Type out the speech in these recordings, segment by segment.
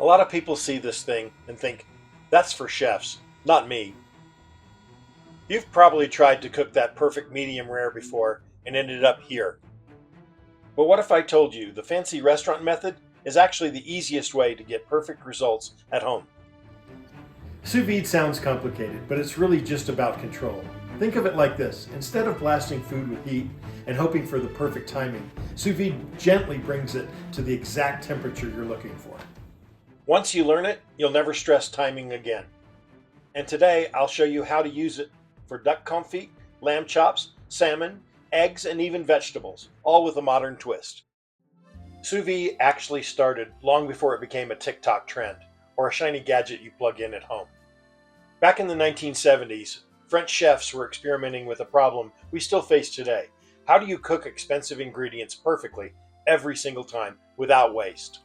A lot of people see this thing and think, that's for chefs, not me. You've probably tried to cook that perfect medium rare before and ended up here. But what if I told you the fancy restaurant method is actually the easiest way to get perfect results at home? Sous vide sounds complicated, but it's really just about control. Think of it like this. Instead of blasting food with heat and hoping for the perfect timing, sous vide gently brings it to the exact temperature you're looking for. Once you learn it, you'll never stress timing again. And today I'll show you how to use it for duck confit, lamb chops, salmon, eggs, and even vegetables, all with a modern twist. Sous vide actually started long before it became a TikTok trend or a shiny gadget you plug in at home. Back in the 1970s, French chefs were experimenting with a problem we still face today. How do you cook expensive ingredients perfectly every single time without waste?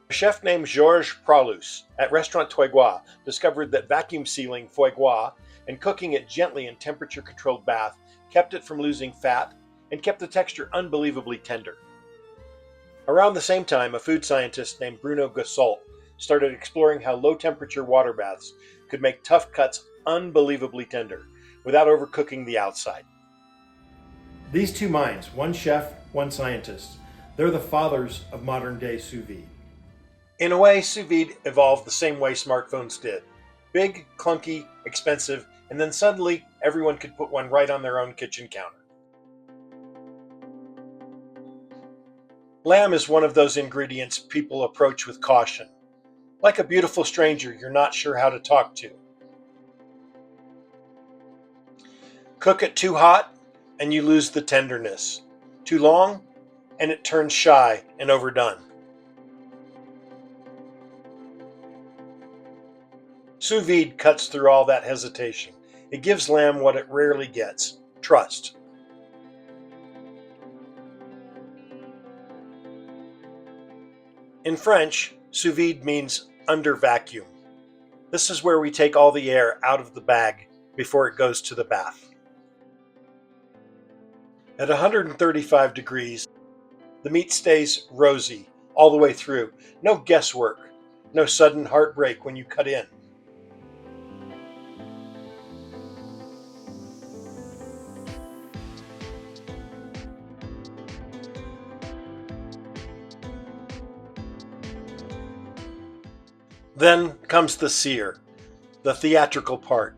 A chef named Georges Pralus at Restaurant Toigua discovered that vacuum sealing foie gras and cooking it gently in temperature-controlled bath kept it from losing fat and kept the texture unbelievably tender. Around the same time, a food scientist named Bruno Gossault started exploring how low-temperature water baths could make tough cuts unbelievably tender without overcooking the outside. These two minds, one chef, one scientist, they're the fathers of modern day sous vide. In a way, sous vide evolved the same way smartphones did. Big, clunky, expensive, and then suddenly everyone could put one right on their own kitchen counter. Lamb is one of those ingredients people approach with caution. Like a beautiful stranger you're not sure how to talk to. Cook it too hot and you lose the tenderness. Too long and it turns shy and overdone. Sous vide cuts through all that hesitation. It gives lamb what it rarely gets: trust. In French, sous vide means under vacuum. This is where we take all the air out of the bag before it goes to the bath. At 135 degrees, the meat stays rosy all the way through. No guesswork, no sudden heartbreak when you cut in. Then comes the sear, the theatrical part.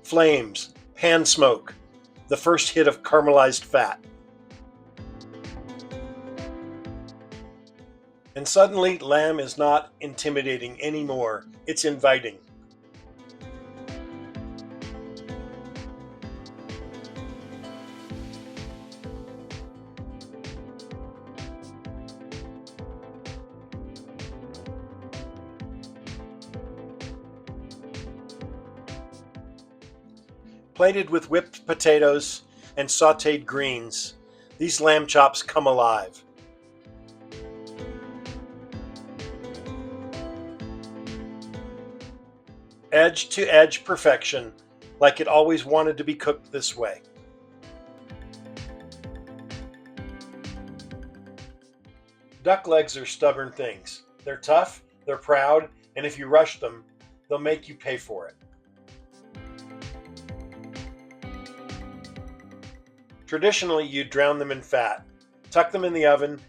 Flames, pan smoke, the first hit of caramelized fat. And suddenly, lamb is not intimidating anymore, it's inviting. Plated with whipped potatoes and sautéed greens, these lamb chops come alive. Edge to edge perfection, like it always wanted to be cooked this way. Duck legs are stubborn things. They're tough, they're proud, and if you rush them, they'll make you pay for it. Traditionally, you drown them in fat, tuck them in the oven,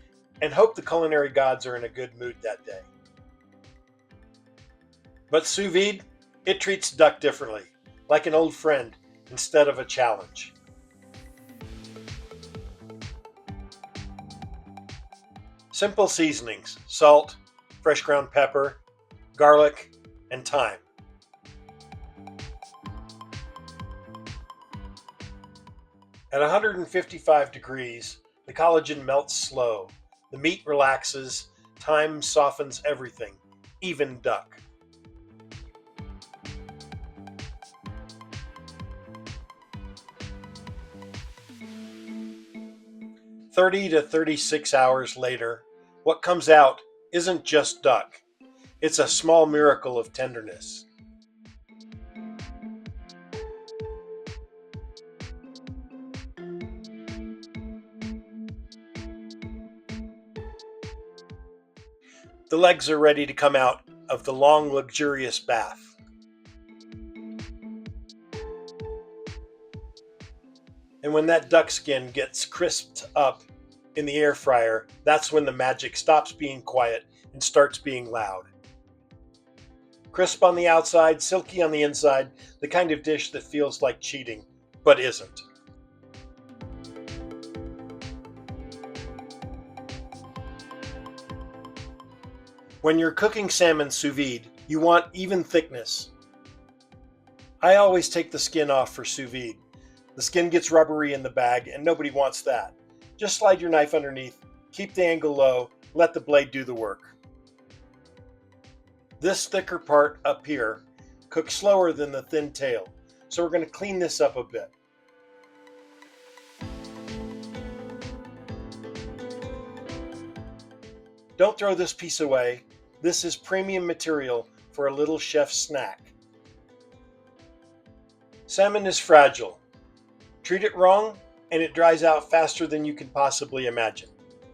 and hope the culinary gods are in a good mood that day. But sous vide, it treats duck differently, like an old friend instead of a challenge. Simple seasonings: salt, fresh ground pepper, garlic, and thyme. At 155 degrees, the collagen melts slow, the meat relaxes, thyme softens everything, even duck. "30 to 36 hours later, what comes out isn't just duck. It's a small miracle of tenderness. The legs are ready to come out of the long, luxurious bath. And when that duck skin gets crisped up in the air fryer, that's when the magic stops being quiet and starts being loud. Crisp on the outside, silky on the inside, the kind of dish that feels like cheating, but isn't. When you're cooking salmon sous vide, you want even thickness. I always take the skin off for sous vide. The skin gets rubbery in the bag, and nobody wants that. Just slide your knife underneath, keep the angle low, let the blade do the work. This thicker part up here cooks slower than the thin tail, so we're going to clean this up a bit. Don't throw this piece away. This is premium material for a little chef's snack. Salmon is fragile. Treat it wrong, and it dries out faster than you can possibly imagine.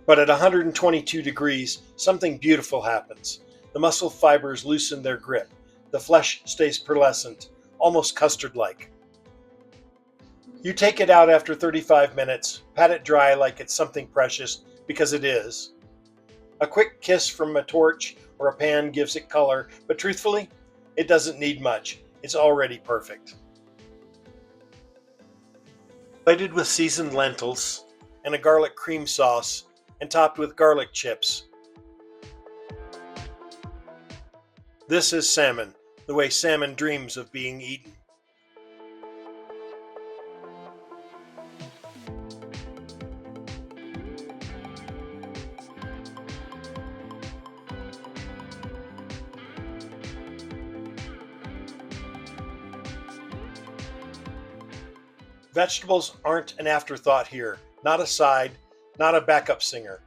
But at 122 degrees, something beautiful happens. The muscle fibers loosen their grip. The flesh stays pearlescent, almost custard-like. You take it out after 35 minutes, pat it dry like it's something precious, because it is. A quick kiss from a torch or a pan gives it color, but truthfully, it doesn't need much. It's already perfect. Plated with seasoned lentils and a garlic cream sauce and topped with garlic chips. This is salmon, the way salmon dreams of being eaten. Vegetables aren't an afterthought here, not a side, not a backup singer.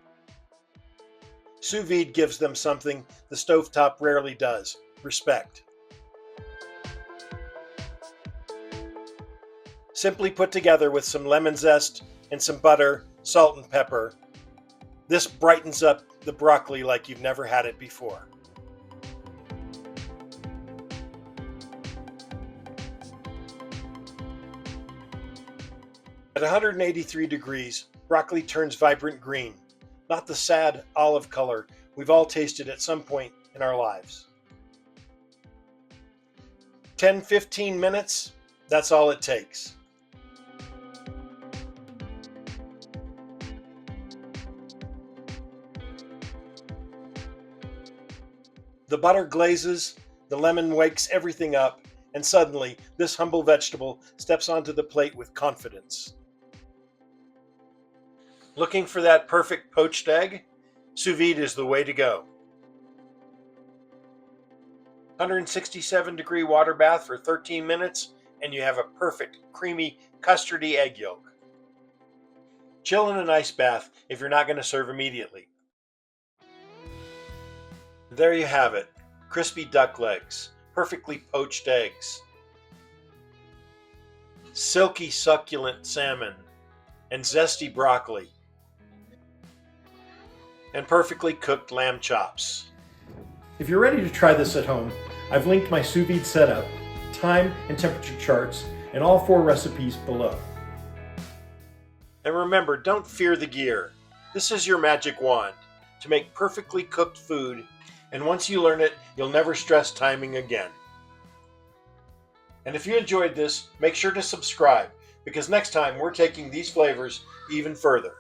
Sous vide gives them something the stovetop rarely does: respect. Simply put together with some lemon zest and some butter, salt and pepper, this brightens up the broccoli like you've never had it before. At 183 degrees, broccoli turns vibrant green, not the sad olive color we've all tasted at some point in our lives. 10-15 minutes, that's all it takes. The butter glazes, the lemon wakes everything up, and suddenly this humble vegetable steps onto the plate with confidence. Looking for that perfect poached egg? Sous vide is the way to go. 167 degree water bath for 13 minutes and you have a perfect creamy custardy egg yolk. Chill in an ice bath if you're not going to serve immediately. There you have it. Crispy duck legs, perfectly poached eggs, silky succulent salmon, and zesty broccoli, and perfectly cooked lamb chops. If you're ready to try this at home, I've linked my sous vide setup, time and temperature charts, and all 4 recipes below. And remember, don't fear the gear. This is your magic wand to make perfectly cooked food, and once you learn it, you'll never stress timing again. And if you enjoyed this, make sure to subscribe, because next time we're taking these flavors even further.